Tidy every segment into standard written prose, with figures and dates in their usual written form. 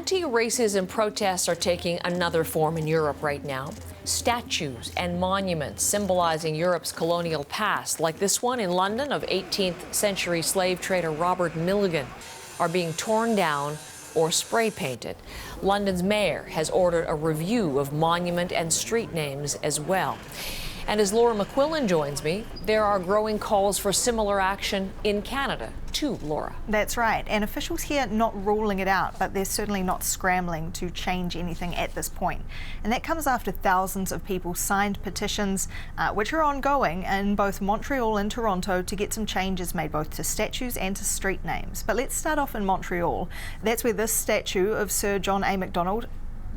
Anti-racism protests are taking another form in Europe right now. Statues and monuments symbolizing Europe's colonial past, like this one in London of 18th century slave trader Robert Milligan, are being torn down or spray painted. London's mayor has ordered a review of monument and street names as well. And as Laura McQuillan joins me, there are growing calls for similar action in Canada too, Laura. That's right, and officials here not ruling it out, but they're certainly not scrambling to change anything at this point. And that comes after thousands of people signed petitions, which are ongoing in both Montreal and Toronto, to get some changes made both to statues and to street names. But let's start off in Montreal. That's where this statue of Sir John A. Macdonald,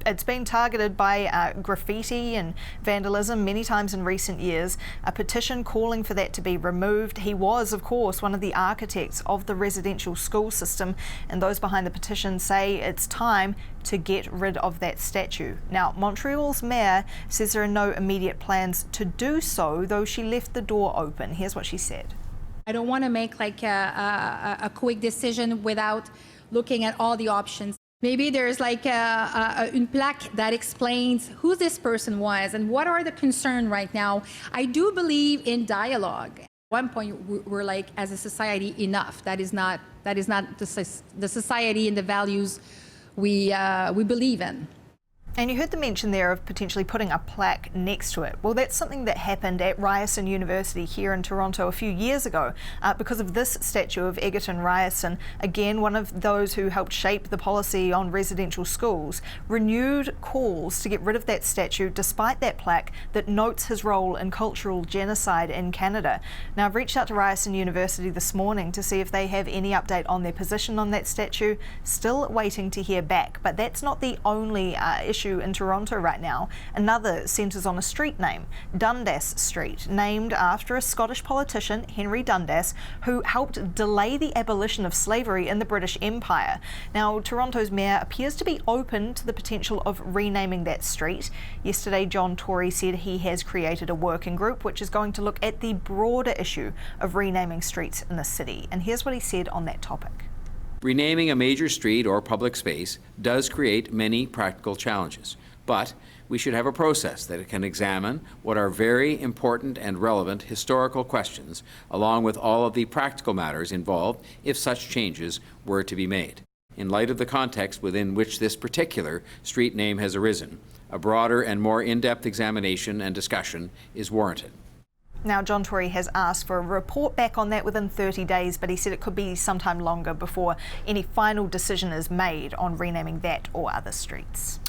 it's been targeted by graffiti and vandalism many times in recent years. A petition calling for that to be removed. He was, of course, one of the architects of the residential school system, and those behind the petition say it's time to get rid of that statue. Now, Montreal's mayor says there are no immediate plans to do so, though she left the door open. Here's what she said. I don't want to make like a quick decision without looking at all the options. Maybe there's like a plaque that explains who this person was and what are the concerns right now. I do believe in dialogue. At one point, we're like, as a society, enough. That is not the society and the values we believe in. And you heard the mention there of potentially putting a plaque next to it. Well, that's something that happened at Ryerson University here in Toronto a few years ago because of this statue of Egerton Ryerson, again, one of those who helped shape the policy on residential schools, renewed calls to get rid of that statue despite that plaque that notes his role in cultural genocide in Canada. Now, I've reached out to Ryerson University this morning to see if they have any update on their position on that statue. Still waiting to hear back, but that's not the only issue in Toronto right now. Another centres on a street name, Dundas Street, named after a Scottish politician, Henry Dundas, who helped delay the abolition of slavery in the British Empire. Now, Toronto's mayor appears to be open to the potential of renaming that street. Yesterday, John Tory said he has created a working group which is going to look at the broader issue of renaming streets in the city. And here's what he said on that topic. Renaming a major street or public space does create many practical challenges, but we should have a process that can examine what are very important and relevant historical questions, along with all of the practical matters involved if such changes were to be made. In light of the context within which this particular street name has arisen, a broader and more in-depth examination and discussion is warranted. Now, John Tory has asked for a report back on that within 30 days, but he said it could be sometime longer before any final decision is made on renaming that or other streets.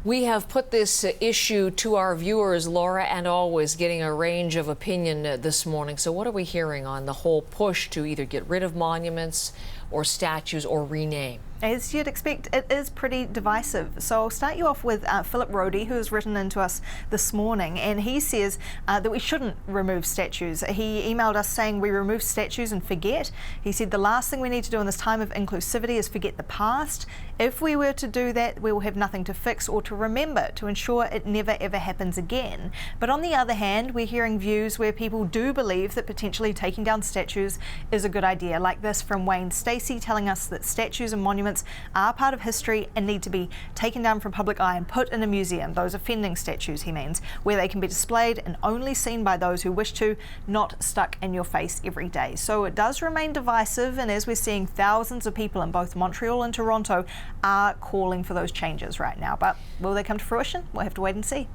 We have put this issue to our viewers, Laura, and always getting a range of opinion this morning. So what are we hearing on the whole push to either get rid of monuments or statues or rename? As you'd expect, it is pretty divisive. So I'll start you off with Philip Rohde, who has written into us this morning, and he says that we shouldn't remove statues. He emailed us saying we remove statues and forget. He said the last thing we need to do in this time of inclusivity is forget the past. If we were to do that, we will have nothing to fix or to remember to ensure it never ever happens again. But on the other hand, we're hearing views where people do believe that potentially taking down statues is a good idea, like this from Wayne Stacey telling us that statues and monuments are part of history and need to be taken down from public eye and put in a museum, those offending statues he means, where they can be displayed and only seen by those who wish to, not stuck in your face every day. So it does remain divisive, and as we're seeing, thousands of people in both Montreal and Toronto are calling for those changes right now. But will they come to fruition? We'll have to wait and see.